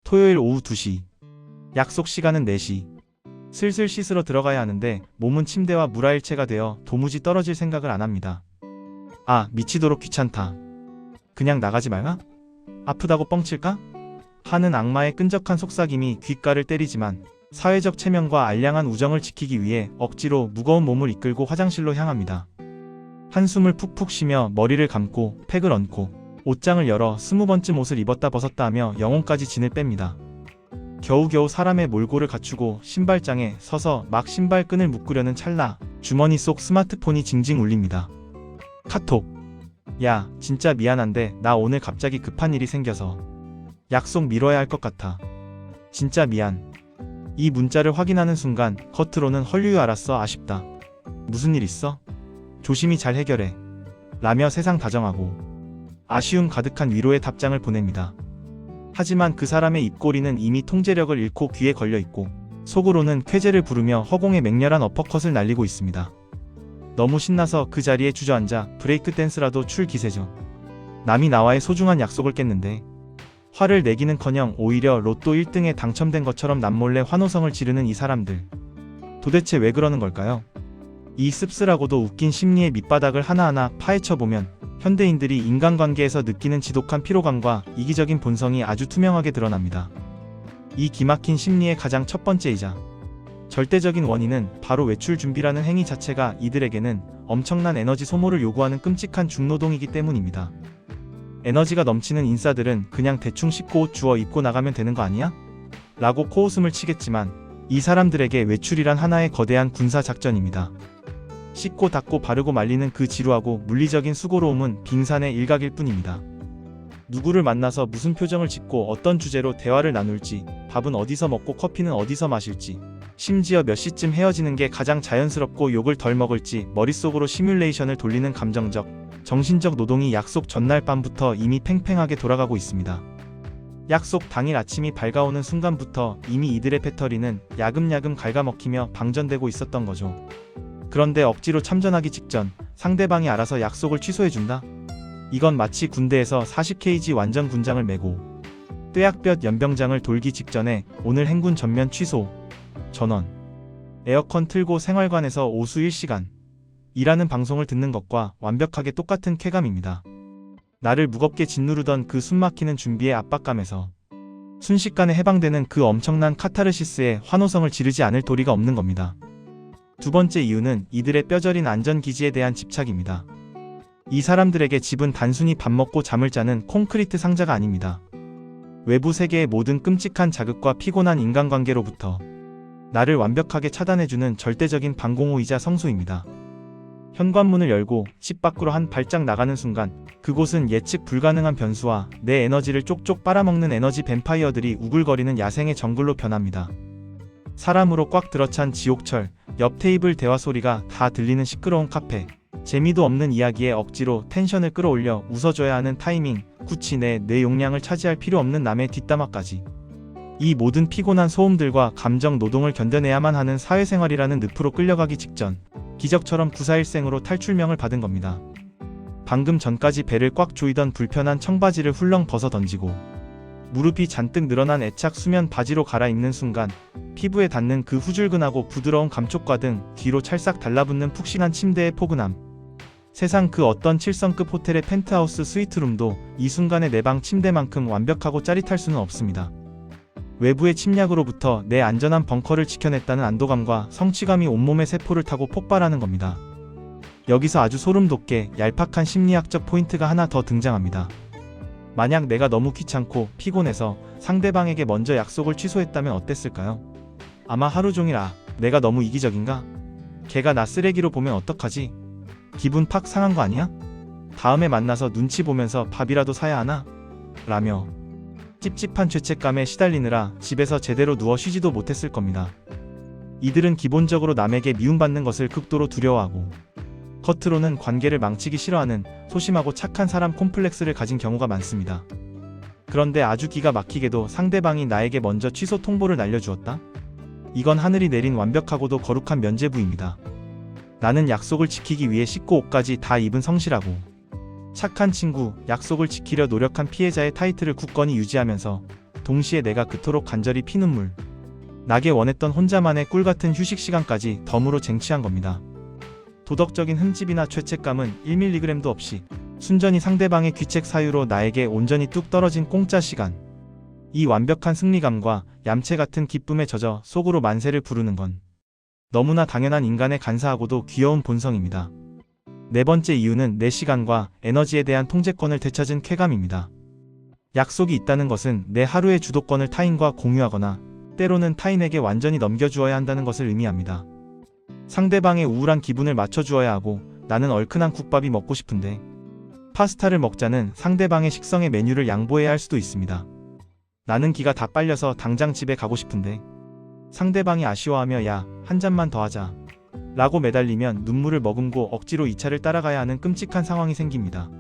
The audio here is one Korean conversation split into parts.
토요일 오후 2시. 약속 시간은 4시. 슬슬 씻으러 들어가야 하는데 몸은 침대와 물화일체가 되어 도무지 떨어질 생각을 안 합니다. 아, 미치도록 귀찮다. 그냥 나가지 말까? 아프다고 뻥칠까? 하는 악마의 끈적한 속삭임이 귓가를 때리지만 사회적 체면과 알량한 우정을 지키기 위해 억지로 무거운 몸을 이끌고 화장실로 향합니다. 한숨을 푹푹 쉬며 머리를 감고 팩을 얹고 옷장을 열어 20번쯤 옷을 입었다 벗었다 하며 영혼까지 진을 뺍니다. 겨우겨우 사람의 몰골을 갖추고 신발장에 서서 막 신발끈을 묶으려는 찰나 주머니 속 스마트폰이 징징 울립니다. 카톡. 야, 진짜 미안한데 나 오늘 갑자기 급한 일이 생겨서 약속 미뤄야 할 것 같아. 진짜 미안. 이 문자를 확인하는 순간 겉으로는 헐유유 알았어 아쉽다. 무슨 일 있어? 조심히 잘 해결해. 라며 세상 다정하고 아쉬움 가득한 위로의 답장을 보냅니다. 하지만 그 사람의 입꼬리는 이미 통제력을 잃고 귀에 걸려있고 속으로는 쾌재를 부르며 허공에 맹렬한 어퍼컷을 날리고 있습니다. 너무 신나서 그 자리에 주저앉아 브레이크 댄스라도 출 기세죠. 남이 나와의 소중한 약속을 깼는데 화를 내기는커녕 오히려 로또 1등에 당첨된 것처럼 남몰래 환호성을 지르는 이 사람들. 도대체 왜 그러는 걸까요? 이 씁쓸하고도 웃긴 심리의 밑바닥을 하나하나 파헤쳐보면 현대인들이 인간관계에서 느끼는 지독한 피로감과 이기적인 본성이 아주 투명하게 드러납니다. 이 기막힌 심리의 가장 첫 번째이자 절대적인 원인은 바로 외출 준비라는 행위 자체가 이들에게는 엄청난 에너지 소모를 요구하는 끔찍한 중노동이기 때문입니다. 에너지가 넘치는 인싸들은 그냥 대충 씻고 옷 주워 입고 나가면 되는 거 아니야? 라고 코웃음을 치겠지만 이 사람들에게 외출이란 하나의 거대한 군사작전입니다. 씻고 닦고 바르고 말리는 그 지루하고 물리적인 수고로움은 빙산의 일각일 뿐입니다. 누구를 만나서 무슨 표정을 짓고 어떤 주제로 대화를 나눌지, 밥은 어디서 먹고 커피는 어디서 마실지, 심지어 몇 시쯤 헤어지는 게 가장 자연스럽고 욕을 덜 먹을지 머릿속으로 시뮬레이션을 돌리는 감정적, 정신적 노동이 약속 전날 밤부터 이미 팽팽하게 돌아가고 있습니다. 약속 당일 아침이 밝아오는 순간부터 이미 이들의 배터리는 야금야금 갉아먹히며 방전되고 있었던 거죠. 그런데 억지로 참전하기 직전 상대방이 알아서 약속을 취소해준다? 이건 마치 군대에서 40kg 완전 군장을 메고 뙤약볕 연병장을 돌기 직전에 오늘 행군 전면 취소, 전원, 에어컨 틀고 생활관에서 오수 1시간 일하는 방송을 듣는 것과 완벽하게 똑같은 쾌감입니다. 나를 무겁게 짓누르던 그 숨막히는 준비의 압박감에서 순식간에 해방되는 그 엄청난 카타르시스에 환호성을 지르지 않을 도리가 없는 겁니다. 두 번째 이유는 이들의 뼈저린 안전기지에 대한 집착입니다. 이 사람들에게 집은 단순히 밥 먹고 잠을 자는 콘크리트 상자가 아닙니다. 외부 세계의 모든 끔찍한 자극과 피곤한 인간관계로부터 나를 완벽하게 차단해주는 절대적인 방공호이자 성소입니다. 현관문을 열고 집 밖으로 한 발짝 나가는 순간 그곳은 예측 불가능한 변수와 내 에너지를 쪽쪽 빨아먹는 에너지 뱀파이어들이 우글거리는 야생의 정글로 변합니다. 사람으로 꽉 들어찬 지옥철, 옆 테이블 대화 소리가 다 들리는 시끄러운 카페, 재미도 없는 이야기에 억지로 텐션을 끌어올려 웃어줘야 하는 타이밍, 굳이 내 용량을 차지할 필요 없는 남의 뒷담화까지. 이 모든 피곤한 소음들과 감정 노동을 견뎌내야만 하는 사회생활이라는 늪으로 끌려가기 직전 기적처럼 구사일생으로 탈출명을 받은 겁니다. 방금 전까지 배를 꽉 조이던 불편한 청바지를 훌렁 벗어 던지고 무릎이 잔뜩 늘어난 애착 수면 바지로 갈아입는 순간 피부에 닿는 그 후줄근하고 부드러운 감촉과 등 뒤로 찰싹 달라붙는 푹신한 침대의 포근함. 세상 그 어떤 7성급 호텔의 펜트하우스 스위트룸도 이 순간의 내 방 침대만큼 완벽하고 짜릿할 수는 없습니다. 외부의 침략으로부터 내 안전한 벙커를 지켜냈다는 안도감과 성취감이 온몸의 세포를 타고 폭발하는 겁니다. 여기서 아주 소름 돋게 얄팍한 심리학적 포인트가 하나 더 등장합니다. 만약 내가 너무 귀찮고 피곤해서 상대방에게 먼저 약속을 취소했다면 어땠을까요? 아마 하루 종일 내가 너무 이기적인가? 걔가 나 쓰레기로 보면 어떡하지? 기분 팍 상한 거 아니야? 다음에 만나서 눈치 보면서 밥이라도 사야 하나? 라며 찝찝한 죄책감에 시달리느라 집에서 제대로 누워 쉬지도 못했을 겁니다. 이들은 기본적으로 남에게 미움받는 것을 극도로 두려워하고 겉으로는 관계를 망치기 싫어하는 소심하고 착한 사람 콤플렉스를 가진 경우가 많습니다. 그런데 아주 기가 막히게도 상대방이 나에게 먼저 취소 통보를 날려주었다? 이건 하늘이 내린 완벽하고도 거룩한 면죄부입니다. 나는 약속을 지키기 위해 씻고 옷까지 다 입은 성실하고 착한 친구, 약속을 지키려 노력한 피해자의 타이틀을 굳건히 유지하면서 동시에 내가 그토록 간절히 피눈물 나게 원했던 혼자만의 꿀같은 휴식 시간까지 덤으로 쟁취한 겁니다. 도덕적인 흠집이나 죄책감은 1mg도 없이 순전히 상대방의 귀책 사유로 나에게 온전히 뚝 떨어진 공짜 시간. 이 완벽한 승리감과 얌체 같은 기쁨에 젖어 속으로 만세를 부르는 건 너무나 당연한 인간의 간사하고도 귀여운 본성입니다. 네 번째 이유는 내 시간과 에너지에 대한 통제권을 되찾은 쾌감입니다. 약속이 있다는 것은 내 하루의 주도권을 타인과 공유하거나 때로는 타인에게 완전히 넘겨주어야 한다는 것을 의미합니다. 상대방의 우울한 기분을 맞춰주어야 하고 나는 얼큰한 국밥이 먹고 싶은데 파스타를 먹자는 상대방의 식성의 메뉴를 양보해야 할 수도 있습니다. 나는 기가 다 빨려서 당장 집에 가고 싶은데 상대방이 아쉬워하며 야, 한 잔만 더 하자 라고 매달리면 눈물을 머금고 억지로 이 차를 따라가야 하는 끔찍한 상황이 생깁니다.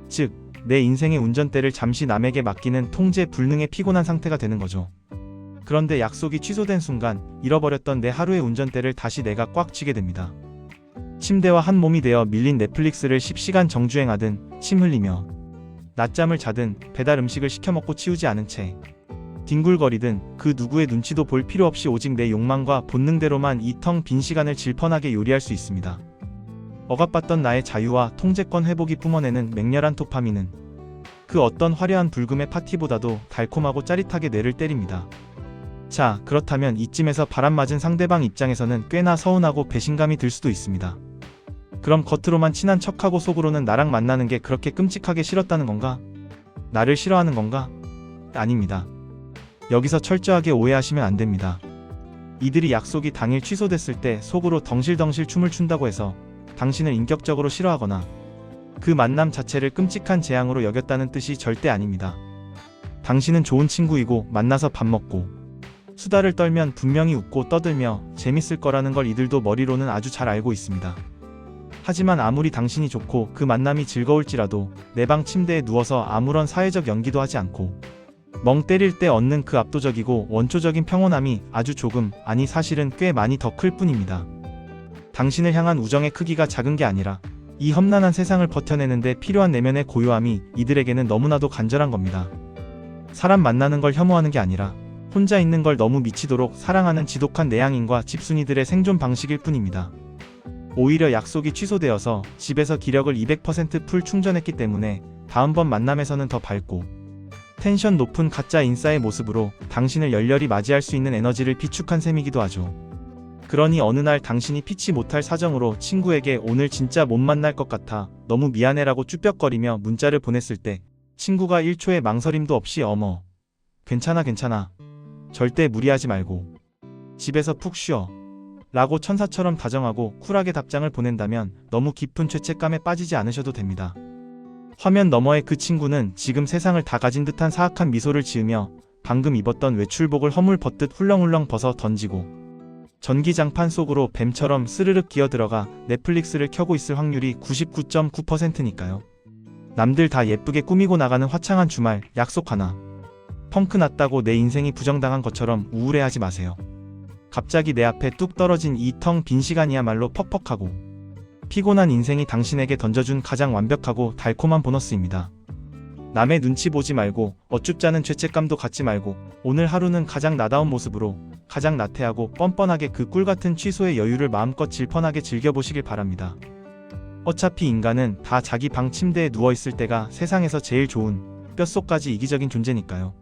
즉, 내 인생의 운전대를 잠시 남에게 맡기는 통제 불능의 피곤한 상태가 되는 거죠. 그런데 약속이 취소된 순간 잃어버렸던 내 하루의 운전대를 다시 내가 꽉 쥐게 됩니다. 침대와 한 몸이 되어 밀린 넷플릭스를 10시간 정주행하든 침 흘리며 낮잠을 자든 배달 음식을 시켜 먹고 치우지 않은 채 뒹굴거리든 그 누구의 눈치도 볼 필요 없이 오직 내 욕망과 본능대로만 이 텅 빈 시간을 질펀하게 요리할 수 있습니다. 억압받던 나의 자유와 통제권 회복이 뿜어내는 맹렬한 도파민은 그 어떤 화려한 불금의 파티보다도 달콤하고 짜릿하게 뇌를 때립니다. 자, 그렇다면 이쯤에서 바람맞은 상대방 입장에서는 꽤나 서운하고 배신감이 들 수도 있습니다. 그럼 겉으로만 친한 척하고 속으로는 나랑 만나는 게 그렇게 끔찍하게 싫었다는 건가? 나를 싫어하는 건가? 아닙니다. 여기서 철저하게 오해하시면 안 됩니다. 이들이 약속이 당일 취소됐을 때 속으로 덩실덩실 춤을 춘다고 해서 당신을 인격적으로 싫어하거나 그 만남 자체를 끔찍한 재앙으로 여겼다는 뜻이 절대 아닙니다. 당신은 좋은 친구이고 만나서 밥 먹고 수다를 떨면 분명히 웃고 떠들며 재밌을 거라는 걸 이들도 머리로는 아주 잘 알고 있습니다. 하지만 아무리 당신이 좋고 그 만남이 즐거울지라도 내 방 침대에 누워서 아무런 사회적 연기도 하지 않고 멍 때릴 때 얻는 그 압도적이고 원초적인 평온함이 아주 조금, 아니 사실은 꽤 많이 더 클 뿐입니다. 당신을 향한 우정의 크기가 작은 게 아니라 이 험난한 세상을 버텨내는데 필요한 내면의 고요함이 이들에게는 너무나도 간절한 겁니다. 사람 만나는 걸 혐오하는 게 아니라 혼자 있는 걸 너무 미치도록 사랑하는 지독한 내향인과 집순이들의 생존 방식일 뿐입니다. 오히려 약속이 취소되어서 집에서 기력을 200% 풀 충전했기 때문에 다음번 만남에서는 더 밝고 텐션 높은 가짜 인싸의 모습으로 당신을 열렬히 맞이할 수 있는 에너지를 비축한 셈이기도 하죠. 그러니 어느 날 당신이 피치 못할 사정으로 친구에게 오늘 진짜 못 만날 것 같아 너무 미안해라고 쭈뼛거리며 문자를 보냈을 때 친구가 1초의 망설임도 없이 어머 괜찮아 절대 무리하지 말고 집에서 푹 쉬어 라고 천사처럼 다정하고 쿨하게 답장을 보낸다면 너무 깊은 죄책감에 빠지지 않으셔도 됩니다. 화면 너머의 그 친구는 지금 세상을 다 가진 듯한 사악한 미소를 지으며 방금 입었던 외출복을 허물 벗듯 훌렁훌렁 벗어 던지고 전기장판 속으로 뱀처럼 스르륵 기어들어가 넷플릭스를 켜고 있을 확률이 99.9%니까요. 남들 다 예쁘게 꾸미고 나가는 화창한 주말 약속 하나. 펑크 났다고 내 인생이 부정당한 것처럼 우울해하지 마세요. 갑자기 내 앞에 뚝 떨어진 이 텅 빈 시간이야말로 퍽퍽하고 피곤한 인생이 당신에게 던져준 가장 완벽하고 달콤한 보너스입니다. 남의 눈치 보지 말고 어쭙자는 죄책감도 갖지 말고 오늘 하루는 가장 나다운 모습으로 가장 나태하고 뻔뻔하게 그 꿀같은 취소의 여유를 마음껏 질펀하게 즐겨보시길 바랍니다. 어차피 인간은 다 자기 방 침대에 누워있을 때가 세상에서 제일 좋은 뼛속까지 이기적인 존재니까요.